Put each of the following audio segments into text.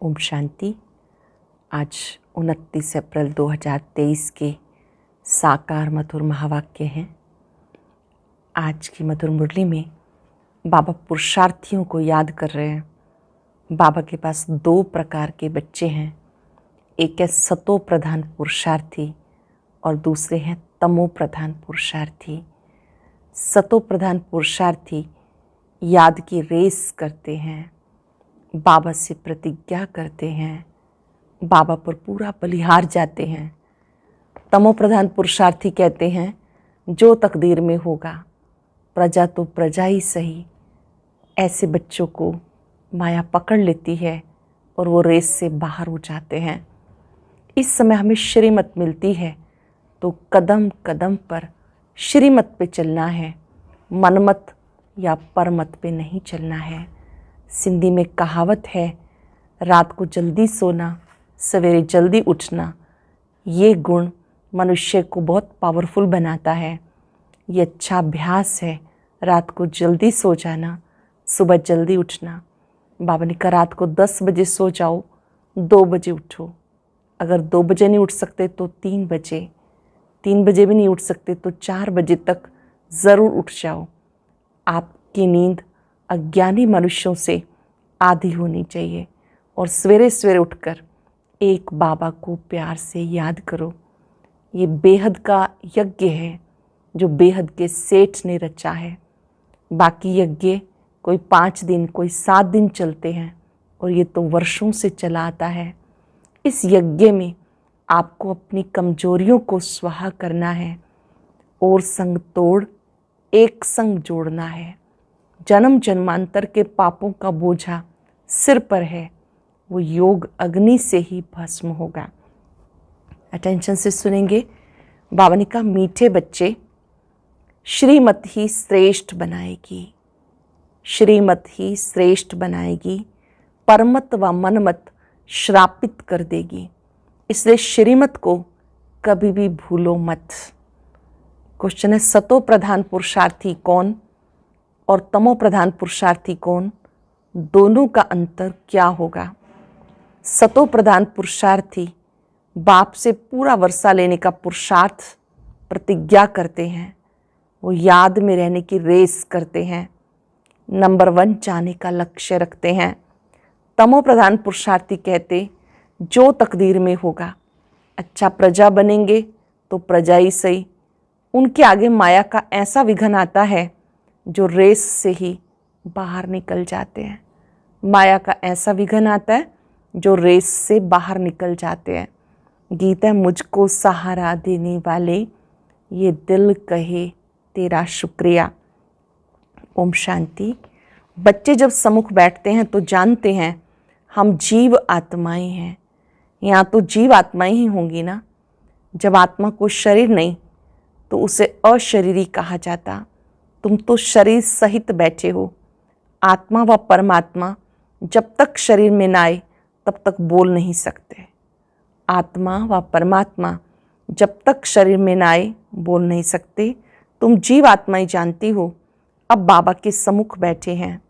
ओम शांति। आज 29 अप्रैल 2023 के साकार मधुर महावाक्य हैं। आज की मधुर मुरली में बाबा पुरुषार्थियों को याद कर रहे हैं। बाबा के पास दो प्रकार के बच्चे हैं, एक है सतो प्रधान पुरुषार्थी और दूसरे हैं तमो प्रधान पुरुषार्थी। सतो प्रधान पुरुषार्थी याद की रेस करते हैं, बाबा से प्रतिज्ञा करते हैं, बाबा पर पूरा बलिहार जाते हैं। तमो प्रधान पुरुषार्थी कहते हैं जो तकदीर में होगा, प्रजा तो प्रजा ही सही। ऐसे बच्चों को माया पकड़ लेती है और वो रेस से बाहर हो जाते हैं। इस समय हमें श्रीमत मिलती है तो कदम कदम पर श्रीमत पे चलना है, मनमत या परमत पे नहीं चलना है। सिंधी में कहावत है, रात को जल्दी सोना, सवेरे जल्दी उठना। ये गुण मनुष्य को बहुत पावरफुल बनाता है। ये अच्छा अभ्यास है, रात को जल्दी सो जाना, सुबह जल्दी उठना। बाबा ने कहा रात को 10 बजे सो जाओ, 2 बजे उठो। अगर 2 बजे नहीं उठ सकते तो 3 बजे, 3 बजे भी नहीं उठ सकते तो 4 बजे तक ज़रूर उठ जाओ। आपकी नींद अज्ञानी मनुष्यों से आधी होनी चाहिए और सवेरे सवेरे उठकर एक बाबा को प्यार से याद करो। ये बेहद का यज्ञ है जो बेहद के सेठ ने रचा है। बाकी यज्ञ कोई 5 दिन, कोई 7 दिन चलते हैं और ये तो वर्षों से चला आता है। इस यज्ञ में आपको अपनी कमजोरियों को स्वाहा करना है और संग तोड़ एक संग जोड़ना है। जन्म जन्मांतर के पापों का बोझा सिर पर है, वो योग अग्नि से ही भस्म होगा। अटेंशन से सुनेंगे। बाबा ने कहा मीठे बच्चे, श्रीमत ही श्रेष्ठ बनाएगी, श्रीमत ही श्रेष्ठ बनाएगी, परमत व मनमत श्रापित कर देगी। इसलिए श्रीमत को कभी भी भूलो मत। क्वेश्चन है, सतो प्रधान पुरुषार्थी कौन और तमो प्रधान पुरुषार्थी कौन? दोनों का अंतर क्या होगा? सतो प्रधान पुरुषार्थी बाप से पूरा वर्षा लेने का पुरुषार्थ प्रतिज्ञा करते हैं, वो याद में रहने की रेस करते हैं, नंबर 1 जाने का लक्ष्य रखते हैं। तमो प्रधान पुरुषार्थी कहते जो तकदीर में होगा, अच्छा प्रजा बनेंगे तो प्रजा ही सही। उनके आगे माया का ऐसा विघन आता है जो रेस से ही बाहर निकल जाते हैं। माया का ऐसा विघन आता है जो रेस से बाहर निकल जाते हैं। गीत है, मुझको सहारा देने वाले ये दिल कहे तेरा शुक्रिया। ओम शांति। बच्चे जब सम्मुख बैठते हैं तो जानते हैं हम जीव आत्माएं हैं। यहाँ तो जीव आत्माएं ही होंगी ना। जब आत्मा को शरीर नहीं तो उसे अशरीरी कहा जाता। तुम तो शरीर सहित बैठे हो। आत्मा व परमात्मा जब तक शरीर में ना आए तब तक बोल नहीं सकते। आत्मा व परमात्मा जब तक शरीर में ना आए बोल नहीं सकते। तुम जीव आत्माएं जानती हो, अब बाबा के सम्मुख बैठे हैं।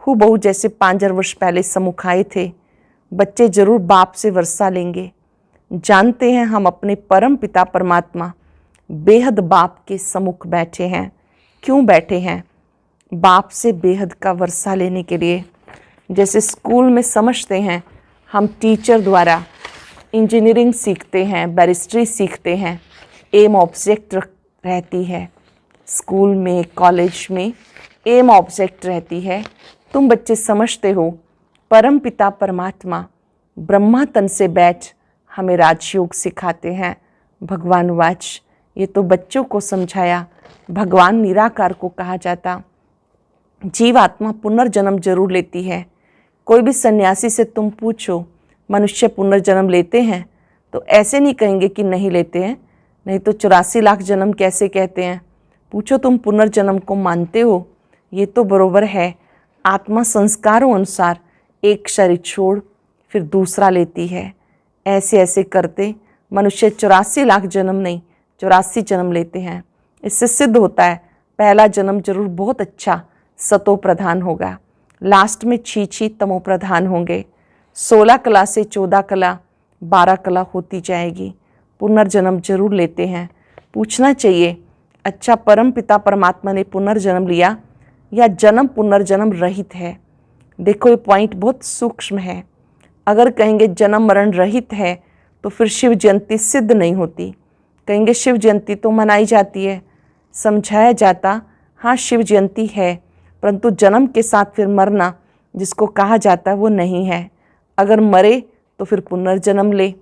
हूबहू जैसे 5000 वर्ष पहले सम्मुख आए थे। बच्चे जरूर बाप से वर्षा लेंगे। जानते हैं हम अपने परम पिता परमात्मा बेहद बाप के सम्मुख बैठे हैं। क्यों बैठे हैं? बाप से बेहद का वर्षा लेने के लिए। जैसे स्कूल में समझते हैं हम टीचर द्वारा इंजीनियरिंग सीखते हैं, बैरिस्ट्री सीखते हैं, एम ऑब्जेक्ट रहती है। स्कूल में, कॉलेज में एम ऑब्जेक्ट रहती है। तुम बच्चे समझते हो परम पिता परमात्मा ब्रह्मा तन से बैठ हमें राजयोग सिखाते हैं। भगवान वाच, ये तो बच्चों को समझाया। भगवान निराकार को कहा जाता। जीव आत्मा पुनर्जन्म जरूर लेती है। कोई भी सन्यासी से तुम पूछो मनुष्य पुनर्जन्म लेते हैं तो ऐसे नहीं कहेंगे कि नहीं लेते हैं, नहीं तो 84 लाख जन्म कैसे कहते हैं। पूछो तुम पुनर्जन्म को मानते हो? ये तो बरोबर है। आत्मा संस्कारों अनुसार एक शरीर छोड़ फिर दूसरा लेती है। ऐसे ऐसे करते मनुष्य 84 लाख जन्म नहीं 84 जन्म लेते हैं। इससे सिद्ध होता है पहला जन्म जरूर बहुत अच्छा सतो प्रधान होगा, लास्ट में छी छी तमो प्रधान होंगे। 16 कला से 14 कला, 12 कला होती जाएगी। पुनर्जन्म जरूर लेते हैं। पूछना चाहिए, अच्छा परम पिता परमात्मा ने पुनर्जन्म लिया या जन्म पुनर्जन्म रहित है? देखो ये पॉइंट बहुत सूक्ष्म है। अगर कहेंगे जन्म मरण रहित है तो फिर शिव जयंती सिद्ध नहीं होती। कहेंगे शिव जयंती तो मनाई जाती है, समझाया जाता हाँ शिव जयंती है, परंतु जन्म के साथ फिर मरना जिसको कहा जाता है वो नहीं है। अगर मरे तो फिर पुनर्जन्म ले।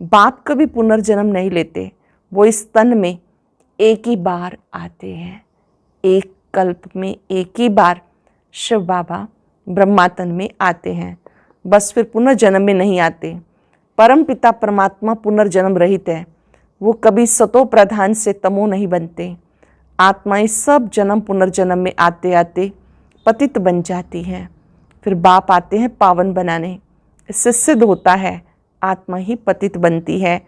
बाप कभी पुनर्जन्म नहीं लेते, वो इस तन में एक ही बार आते हैं। एक कल्प में एक ही बार शिव बाबा ब्रह्मातन में आते हैं, बस फिर पुनर्जन्म में नहीं आते। परम पिता परमात्मा पुनर्जन्म रहित है, वो कभी सतो प्रधान से तमो नहीं बनते। आत्माएं सब जन्म पुनर्जन्म में आते आते पतित बन जाती हैं, फिर बाप आते हैं पावन बनाने। इससे सिद्ध होता है आत्मा ही पतित बनती है।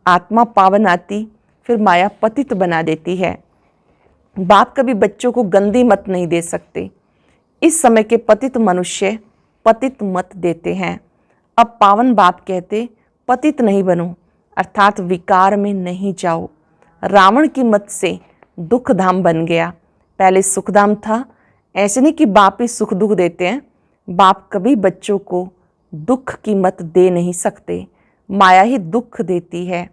आत्मा पावन आती, फिर माया पतित बना देती है। बाप कभी बच्चों को गंदी मत नहीं दे सकते। इस समय के पतित मनुष्य पतित मत देते हैं। अब पावन बाप कहते पतित नहीं बनो, अर्थात विकार में नहीं जाओ। रावण की मत से दुख धाम बन गया, पहले सुखधाम था। ऐसे नहीं कि बाप ही सुख दुख देते हैं, बाप कभी बच्चों को दुख की मत दे नहीं सकते। माया ही दुख देती है।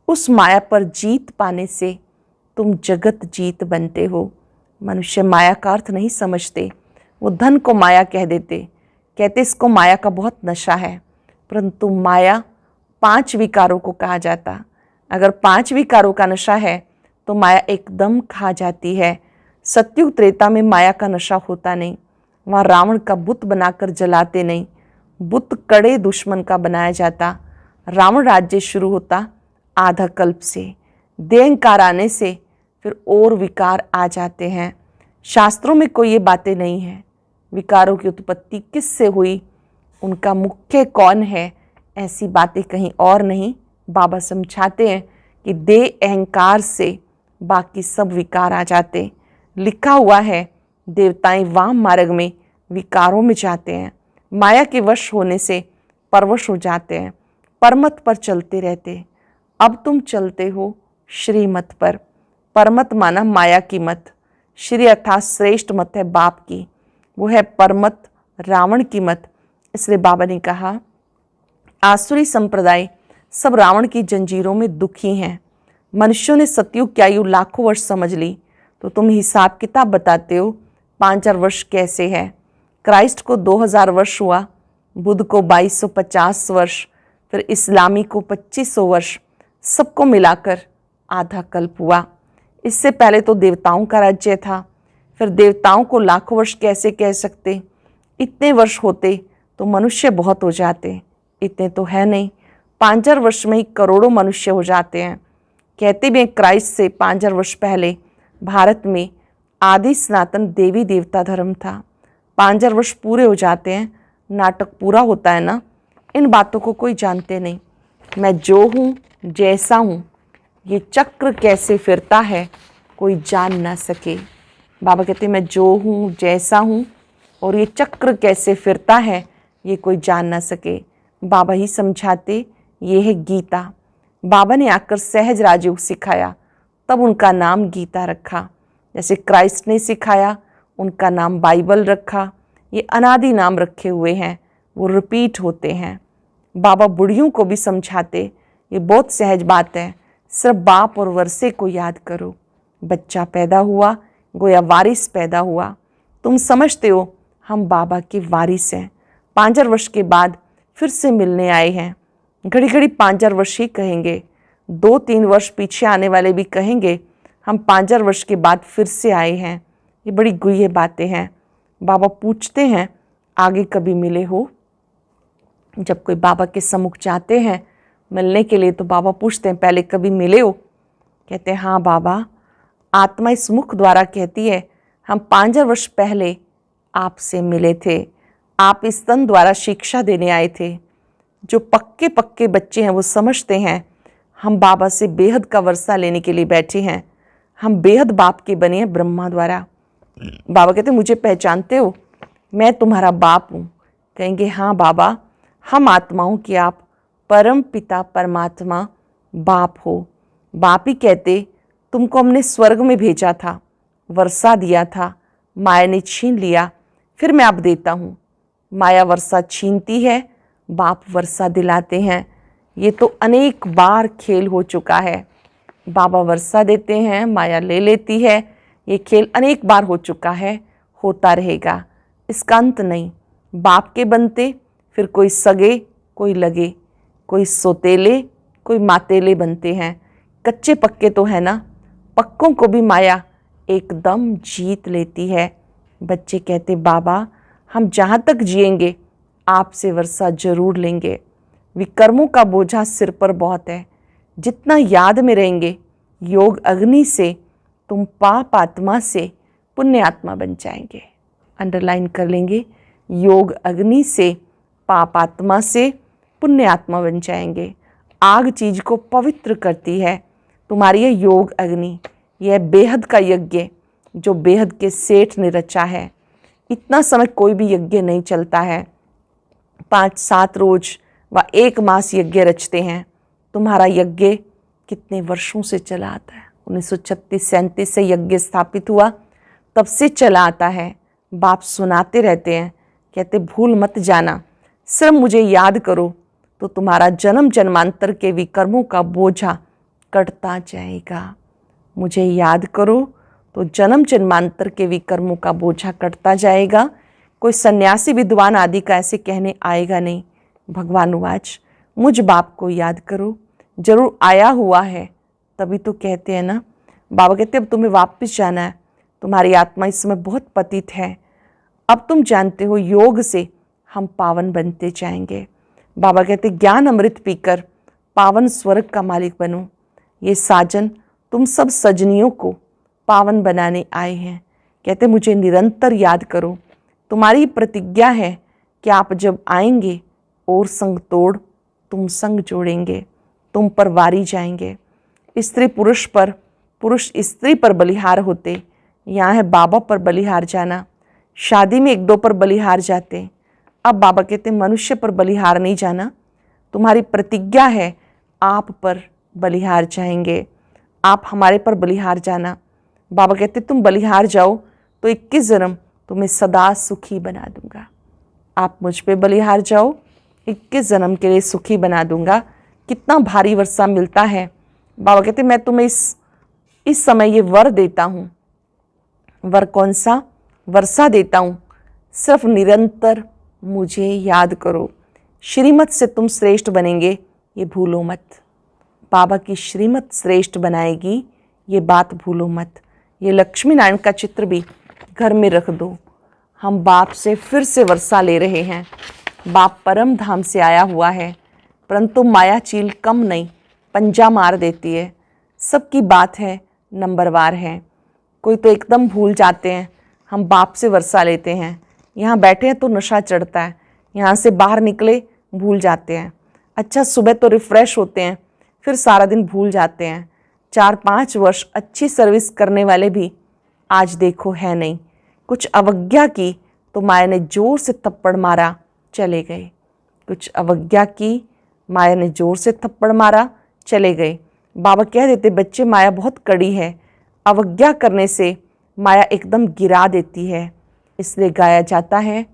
उस माया पर जीत पाने से तुम जगत जीत बनते हो। मनुष्य माया का अर्थ नहीं समझते, वो धन को माया कह देते, कहते इसको माया का बहुत नशा है, परंतु माया 5 विकारों को कहा जाता। अगर 5 विकारों का नशा है तो माया एकदम खा जाती है। सत्युग त्रेता में माया का नशा होता नहीं, वहाँ रावण का बुत बनाकर जलाते नहीं, बुत कड़े दुश्मन का बनाया जाता। रावण राज्य शुरू होता आधा कल्प से, देहंकार आने से फिर और विकार आ जाते हैं। शास्त्रों में कोई ये बातें नहीं है विकारों की उत्पत्ति किससे हुई, उनका मुख्य कौन है, ऐसी बातें कहीं और नहीं। बाबा समझाते हैं कि देह अहंकार से बाकी सब विकार आ जाते। लिखा हुआ है देवताएं वाम मार्ग में विकारों में जाते हैं, माया के वश होने से परवश हो जाते हैं, परमत पर चलते रहते। अब तुम चलते हो श्रीमत पर। परमत माना माया की मत, श्री अर्थात श्रेष्ठ मत है बाप की, वो है परमत रावण की मत। इसलिए बाबा ने कहा आसुरी संप्रदाय सब रावण की जंजीरों में दुखी हैं। मनुष्यों ने सतयुग की आयु लाखों वर्ष समझ ली, तो तुम हिसाब किताब बताते हो 5000 वर्ष कैसे है। क्राइस्ट को 2000 वर्ष हुआ, बुद्ध को 2250 वर्ष, फिर इस्लामी को 2500 वर्ष, सबको मिलाकर आधा कल्प हुआ। इससे पहले तो देवताओं का राज्य था, फिर देवताओं को लाखों वर्ष कैसे कह सकते। इतने वर्ष होते तो मनुष्य बहुत हो जाते, इतने तो है नहीं। 5000 वर्ष में ही करोड़ों मनुष्य हो जाते हैं। कहते भी हैं क्राइस्ट से 5000 वर्ष पहले भारत में आदि सनातन देवी देवता धर्म था। 5000 वर्ष पूरे हो जाते हैं, नाटक पूरा होता है ना। इन बातों को कोई जानते नहीं। मैं जो हूँ जैसा हूँ, ये चक्र कैसे फिरता है कोई जान ना सके। बाबा कहते मैं जो हूँ जैसा हूँ और ये चक्र कैसे फिरता है ये कोई जान ना सके। बाबा ही समझाते, ये है गीता। बाबा ने आकर सहज राजयोग सिखाया, तब उनका नाम गीता रखा। जैसे क्राइस्ट ने सिखाया, उनका नाम बाइबल रखा। ये अनादि नाम रखे हुए हैं, वो रिपीट होते हैं। बाबा बुढ़ियों को भी समझाते, ये बहुत सहज बात है, सिर्फ बाप और वर्षे को याद करो। बच्चा पैदा हुआ, गोया वारिस पैदा हुआ। तुम समझते हो हम बाबा के वारिस हैं। 5000 वर्ष के बाद फिर से मिलने आए हैं। घड़ी घड़ी 5000 वर्ष ही कहेंगे, 2-3 वर्ष पीछे आने वाले भी कहेंगे हम 5000 वर्ष के बाद फिर से आए हैं। ये बड़ी गुह्य बातें हैं। बाबा पूछते हैं आगे कभी मिले हो। जब कोई बाबा के सम्मुख जाते हैं मिलने के लिए तो बाबा पूछते हैं पहले कभी मिले हो। कहते हैं हाँ बाबा। आत्मा इस मुख द्वारा कहती है हम 5000 वर्ष पहले आपसे मिले थे, आप इस तन द्वारा शिक्षा देने आए थे। जो पक्के पक्के बच्चे हैं वो समझते हैं हम बाबा से बेहद का वर्षा लेने के लिए बैठे हैं, हम बेहद बाप के बने हैं ब्रह्मा द्वारा। बाबा कहते मुझे पहचानते हो, मैं तुम्हारा बाप हूँ। कहेंगे हाँ बाबा, हम आत्माओं के आप परम पिता परमात्मा बाप हो। बाप ही कहते तुमको हमने स्वर्ग में भेजा था, वर्षा दिया था, माया ने छीन लिया, फिर मैं अब देता हूँ। माया वर्षा छीनती है, बाप वर्षा दिलाते हैं। ये तो अनेक बार खेल हो चुका है। बाबा वर्षा देते हैं, माया ले लेती है। ये खेल अनेक बार हो चुका है, होता रहेगा, इसका अंत नहीं। बाप के बनते फिर कोई सगे, कोई लगे, कोई सोतेले, कोई मातेले बनते हैं। कच्चे पक्के तो है ना, पक्कों को भी माया एकदम जीत लेती है। बच्चे कहते बाबा हम जहाँ तक जिएंगे आपसे वर्षा जरूर लेंगे। विकर्मों का बोझा सिर पर बहुत है, जितना याद में रहेंगे योग अग्नि से तुम पाप आत्मा से पुण्य आत्मा बन जाएंगे। अंडरलाइन कर लेंगे, योग अग्नि से पाप आत्मा से पुण्य आत्मा बन जाएंगे। आग चीज को पवित्र करती है। तुम्हारी यह योग अग्नि, यह बेहद का यज्ञ जो बेहद के सेठ ने रचा है। इतना समय कोई भी यज्ञ नहीं चलता है, 5-7 रोज व 1 मास यज्ञ रचते हैं। तुम्हारा यज्ञ कितने वर्षों से चला आता है? 1936-37 से यज्ञ स्थापित हुआ, तब से चला आता है। बाप सुनाते रहते हैं, कहते भूल मत जाना, सिर्फ मुझे याद करो तो तुम्हारा जन्म जन्मांतर के विकर्मों का बोझा कटता जाएगा। मुझे याद करो तो जन्म जन्मांतर के विकर्मों का बोझा कटता जाएगा। कोई सन्यासी विद्वान आदि का ऐसे कहने आएगा नहीं। भगवान वाच मुझ बाप को याद करो, जरूर आया हुआ है, तभी तो कहते हैं ना। बाबा कहते अब तुम्हें वापस जाना है, तुम्हारी आत्मा इस समय बहुत पतित है। अब तुम जानते हो योग से हम पावन बनते जाएंगे। बाबा कहते ज्ञान अमृत पीकर पावन स्वर्ग का मालिक बनो। ये साजन तुम सब सजनियों को पावन बनाने आए हैं। कहते मुझे निरंतर याद करो। तुम्हारी प्रतिज्ञा है कि आप जब आएंगे और संग तोड़ तुम संग जोड़ेंगे, तुम पर वारी जाएंगे। स्त्री पुरुष पर, पुरुष स्त्री पर बलिहार होते, यहाँ है बाबा पर बलिहार जाना। शादी में 1-2 पर बलिहार जाते, अब बाबा कहते मनुष्य पर बलिहार नहीं जाना। तुम्हारी प्रतिज्ञा है आप पर बलिहार जाएंगे, आप हमारे पर बलिहार जाना। बाबा कहते तुम बलिहार जाओ तो 21 जन्म तुम्हें सदा सुखी बना दूंगा। आप मुझ पे बलिहार जाओ, 21 जन्म के लिए सुखी बना दूंगा। कितना भारी वर्षा मिलता है। बाबा कहते मैं तुम्हें इस समय ये वर देता हूँ। वर कौन सा? वर्षा देता हूँ। सिर्फ निरंतर मुझे याद करो। श्रीमत से तुम श्रेष्ठ बनेंगे, ये भूलो मत। बाबा की श्रीमत श्रेष्ठ बनाएगी, ये बात भूलो मत। ये लक्ष्मी नारायण का चित्र भी घर में रख दो। हम बाप से फिर से वर्षा ले रहे हैं। बाप परम धाम से आया हुआ है, परंतु माया चील कम नहीं, पंजा मार देती है। सबकी बात है, नंबरवार है। कोई तो एकदम भूल जाते हैं। हम बाप से वर्षा लेते हैं, यहाँ बैठे हैं तो नशा चढ़ता है, यहाँ से बाहर निकले भूल जाते हैं। अच्छा सुबह तो रिफ़्रेश होते हैं, फिर सारा दिन भूल जाते हैं। 4-5 वर्ष अच्छी सर्विस करने वाले भी आज देखो है नहीं। कुछ अवज्ञा की तो माया ने जोर से थप्पड़ मारा, चले गए। कुछ अवज्ञा की, माया ने जोर से थप्पड़ मारा, चले गए। बाबा कह देते बच्चे माया बहुत कड़ी है, अवज्ञा करने से माया एकदम गिरा देती है। इसलिए गाया जाता है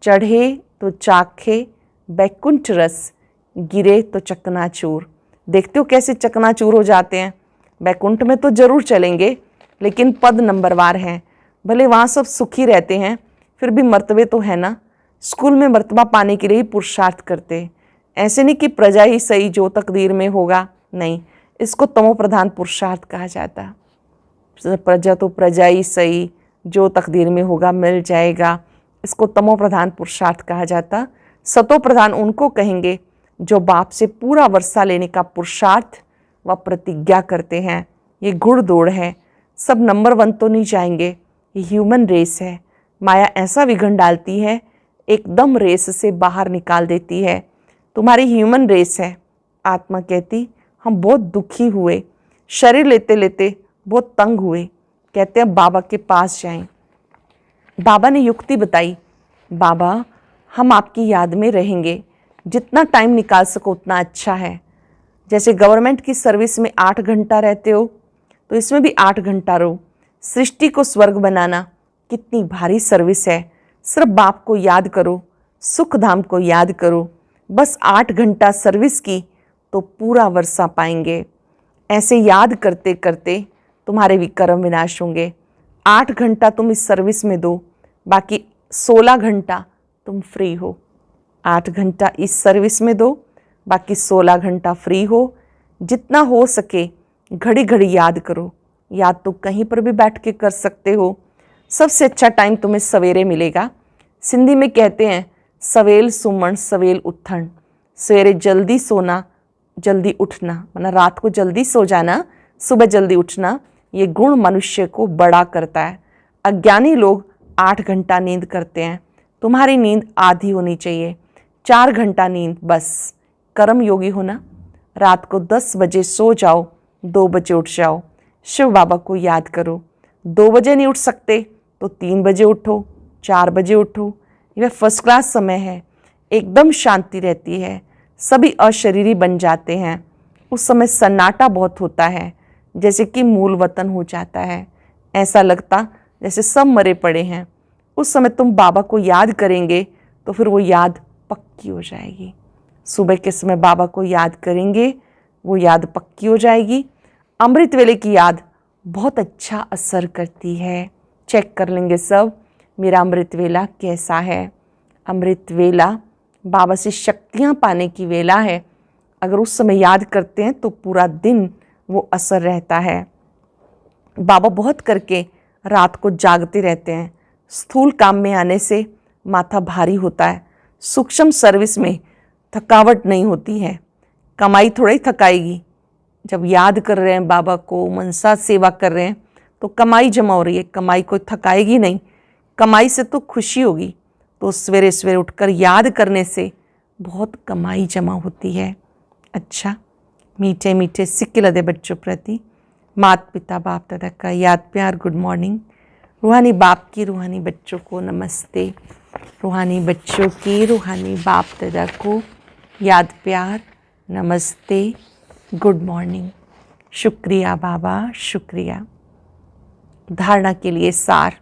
चढ़े तो चाखे बैकुंठ रस, गिरे तो चकनाचूर। देखते हो कैसे चकनाचूर हो जाते हैं। बैकुंठ में तो जरूर चलेंगे, लेकिन पद नंबरवार हैं। भले वहाँ सब सुखी रहते हैं, फिर भी मर्तबे तो है ना। स्कूल में मर्तबा पाने के लिए ही पुरुषार्थ करते, ऐसे नहीं कि प्रजा ही सही जो तकदीर में होगा, नहीं। इसको तमो प्रधान पुरुषार्थ कहा जाता। प्रजा तो प्रजा ही सही, जो तकदीर में होगा मिल जाएगा, इसको तमो प्रधान पुरुषार्थ कहा जाता। सतो प्रधान उनको कहेंगे जो बाप से पूरा वर्षा लेने का पुरुषार्थ व प्रतिज्ञा करते हैं। ये घुड़दौड़ है, सब नंबर 1 तो नहीं जाएंगे। ये ह्यूमन रेस है। माया ऐसा विघन डालती है, एकदम रेस से बाहर निकाल देती है। तुम्हारी ह्यूमन रेस है। आत्मा कहती हम बहुत दुखी हुए, शरीर लेते लेते बहुत तंग हुए, कहते हैं बाबा के पास जाएं। बाबा ने युक्ति बताई, बाबा हम आपकी याद में रहेंगे, जितना टाइम निकाल सको उतना अच्छा है। जैसे गवर्नमेंट की सर्विस में 8 घंटा रहते हो तो इसमें भी 8 घंटा रहो। सृष्टि को स्वर्ग बनाना कितनी भारी सर्विस है। सिर्फ बाप को याद करो, सुख धाम को याद करो। बस 8 घंटा सर्विस की तो पूरा वर्षा पाएंगे। ऐसे याद करते करते तुम्हारे विकर्म विनाश होंगे। 8 घंटा तुम इस सर्विस में दो, बाकी 16 घंटा तुम फ्री हो। 8 घंटा इस सर्विस में दो, बाकी 16 घंटा फ्री हो। जितना हो सके घड़ी घड़ी याद करो। याद तो कहीं पर भी बैठ के कर सकते हो। सबसे अच्छा टाइम तुम्हें सवेरे मिलेगा। सिंधी में कहते हैं सवेल सुमन सवेल उठन। सवेरे जल्दी सोना, जल्दी उठना, मतलब रात को जल्दी सो जाना, सुबह जल्दी उठना, ये गुण मनुष्य को बड़ा करता है। अज्ञानी लोग 8 घंटा नींद करते हैं। तुम्हारी नींद आधी होनी चाहिए, 4 घंटा नींद बस। कर्म योगी होना, रात को 10 बजे सो जाओ, 2 बजे उठ जाओ। शिव बाबा को याद करो। 2 बजे नहीं उठ सकते तो 3 बजे उठो, 4 बजे उठो। यह फर्स्ट क्लास समय है, एकदम शांति रहती है, सभी अशरीरी बन जाते हैं। उस समय सन्नाटा बहुत होता है, जैसे कि मूल वतन हो जाता है। ऐसा लगता जैसे सब मरे पड़े हैं। उस समय तुम बाबा को याद करेंगे तो फिर वो याद पक्की हो जाएगी। सुबह के समय बाबा को याद करेंगे, वो याद पक्की हो जाएगी। अमृत वेले की याद बहुत अच्छा असर करती है। चेक कर लेंगे सब, मेरा अमृत वेला कैसा है। अमृत वेला बाबा से शक्तियाँ पाने की वेला है। अगर उस समय याद करते हैं तो पूरा दिन वो असर रहता है। बाबा बहुत करके रात को जागते रहते हैं। स्थूल काम में आने से माथा भारी होता है। सूक्ष्म सर्विस में थकावट नहीं होती है। कमाई थोड़ा ही थकाएगी। जब याद कर रहे हैं बाबा को, मनसा सेवा कर रहे हैं तो कमाई जमा हो रही है, कमाई कोई थकाएगी नहीं। कमाई से तो खुशी होगी। तो सवेरे सवेरे उठकर याद करने से बहुत कमाई जमा होती है। अच्छा, मीठे मीठे सिक्के लदे बच्चों प्रति माता पिता बाप दादा का याद प्यार गुड मॉर्निंग। रूहानी बाप की रूहानी बच्चों को नमस्ते। रूहानी बच्चों की रूहानी बाप दादा को याद प्यार नमस्ते, गुड मॉर्निंग। शुक्रिया बाबा, शुक्रिया। धारणा के लिए सार।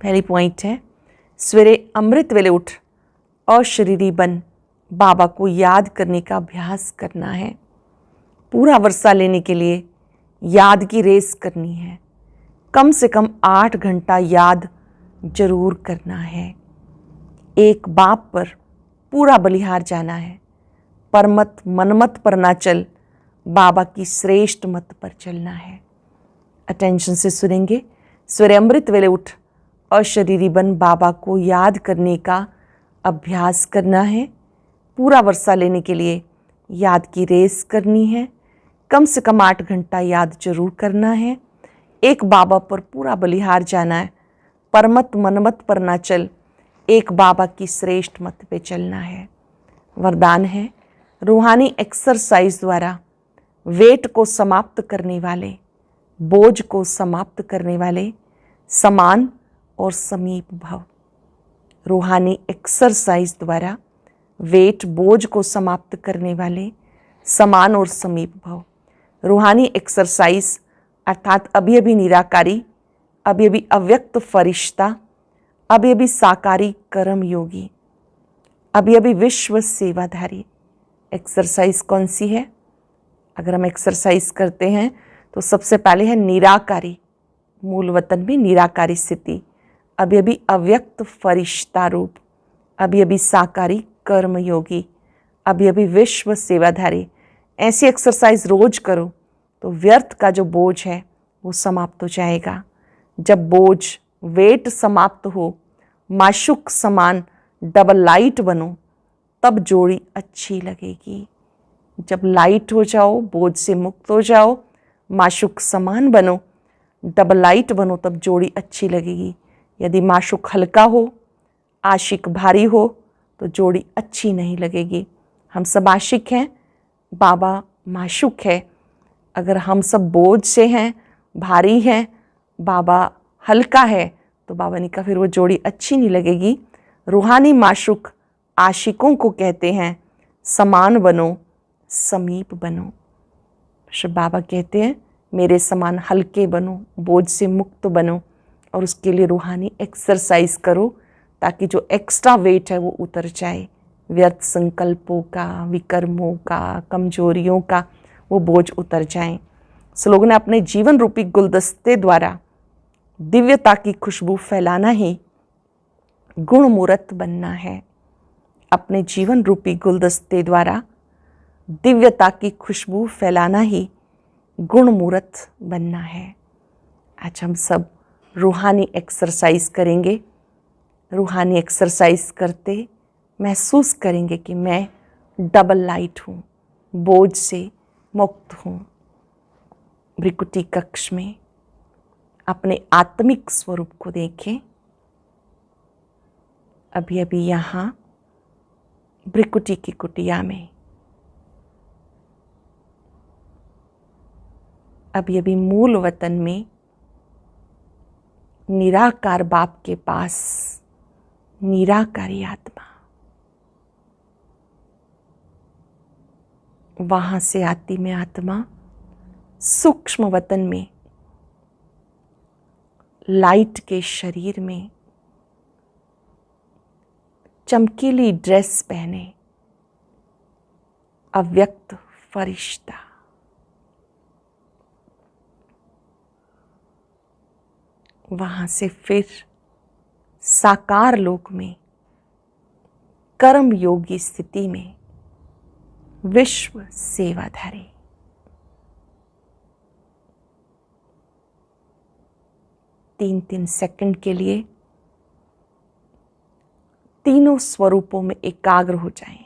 पहली पॉइंट है, सवेरे अमृत वेले उठ अशरीरी बन बाबा को याद करने का अभ्यास करना है। पूरा वर्षा लेने के लिए याद की रेस करनी है। कम से कम 8 घंटा याद जरूर करना है। एक बाप पर पूरा बलिहार जाना है। परमत मनमत पर ना चल, बाबा की श्रेष्ठ मत पर चलना है। अटेंशन से सुनेंगे। सवेरे अमृत वेले उठ अशरीरी बन बाबा को याद करने का अभ्यास करना है। पूरा वर्षा लेने के लिए याद की रेस करनी है। कम से कम 8 घंटा याद जरूर करना है। एक बाबा पर पूरा बलिहार जाना है। परमत मनमत पर ना चल, एक बाबा की श्रेष्ठ मत पे चलना है। वरदान है, रूहानी एक्सरसाइज द्वारा वेट को समाप्त करने वाले, बोझ को समाप्त करने वाले समान और समीप भव। रूहानी एक्सरसाइज द्वारा वेट बोझ को समाप्त करने वाले समान और समीप भव। रूहानी एक्सरसाइज अर्थात अभी अभी निराकारी, अभी अभी अव्यक्त फरिश्ता, अभी अभी साकारी कर्म योगी, अभी अभी विश्व सेवाधारी। एक्सरसाइज कौन सी है? अगर हम एक्सरसाइज करते हैं तो सबसे पहले है निराकारी, मूल वतन में निराकारी स्थिति, अभी अभी अव्यक्त फरिश्ता रूप, अभी अभी साकारी कर्म योगी, अभी अभी विश्व सेवाधारी। ऐसी एक्सरसाइज रोज करो तो व्यर्थ का जो बोझ है वो समाप्त हो जाएगा। जब बोझ वेट समाप्त हो, माशुक समान डबल लाइट बनो, तब जोड़ी अच्छी लगेगी। जब लाइट हो जाओ, बोझ से मुक्त हो जाओ, माशुक समान बनो, डबल लाइट बनो, तब जोड़ी अच्छी लगेगी। यदि माशुक हल्का हो, आशिक भारी हो तो जोड़ी अच्छी नहीं लगेगी। हम सब आशिक हैं, बाबा माशुक है। अगर हम सब बोझ से हैं, भारी हैं, बाबा हल्का है, तो बाबा ने कहा फिर वो जोड़ी अच्छी नहीं लगेगी। रूहानी माशुक आशिकों को कहते हैं समान बनो, समीप बनो। शिव बाबा कहते हैं मेरे समान हल्के बनो, बोझ से मुक्त बनो, और उसके लिए रूहानी एक्सरसाइज करो ताकि जो एक्स्ट्रा वेट है वो उतर जाए। व्यर्थ संकल्पों का, विकर्मों का, कमजोरियों का वो बोझ उतर जाए। लोगों ने अपने जीवन रूपी गुलदस्ते द्वारा दिव्यता की खुशबू फैलाना ही गुणमूर्त बनना है। अपने जीवन रूपी गुलदस्ते द्वारा दिव्यता की खुशबू फैलाना ही गुणमूर्त बनना है। आज हम सब रूहानी एक्सरसाइज करेंगे। रूहानी एक्सरसाइज करते महसूस करेंगे कि मैं डबल लाइट हूँ, बोझ से मुक्त हूँ। भृकुटी कक्ष में अपने आत्मिक स्वरूप को देखें। अभी अभी यहाँ भृकुटी की कुटिया में अभी अभी मूल वतन में निराकार बाप के पास निराकारी आत्मा वहां से आती में आत्मा सूक्ष्म वतन में लाइट के शरीर में चमकीली ड्रेस पहने अव्यक्त फरिश्ता वहां से फिर साकार लोक में कर्म योगी स्थिति में विश्व सेवाधारी 3-3 सेकंड के लिए तीनों स्वरूपों में एकाग्र हो जाएं।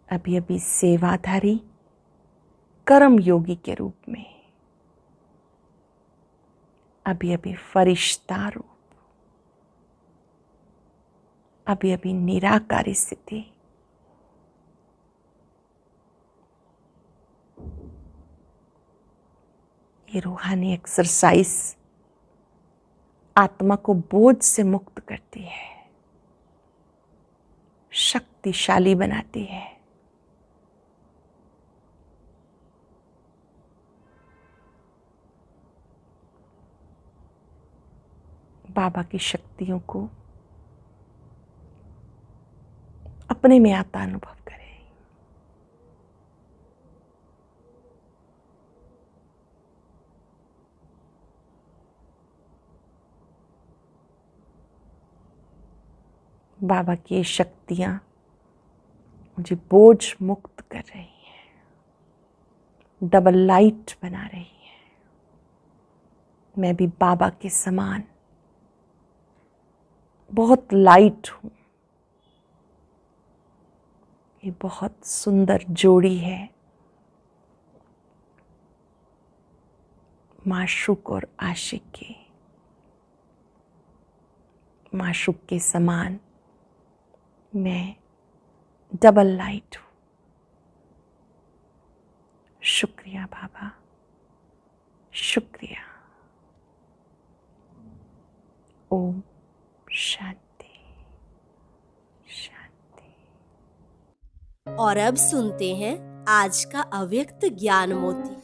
अभी अभी सेवाधारी कर्म योगी के रूप में, अभी अभी फरिश्ता रूप, अभी अभी निराकारी स्थिति। ये रूहानी एक्सरसाइज आत्मा को बोझ से मुक्त करती है, शक्तिशाली बनाती है। बाबा की शक्तियों को अपने में आता अनुभव करें। बाबा की ये शक्तियां मुझे बोझ मुक्त कर रही हैं, डबल लाइट बना रही हैं। मैं भी बाबा के समान बहुत लाइट हूं। ये बहुत सुंदर जोड़ी है, माशूक और आशिक की। माशूक के समान मैं डबल लाइट हूं। शुक्रिया बाबा, शुक्रिया। ओम शांति शांति। और अब सुनते हैं आज का अव्यक्त ज्ञान मोती।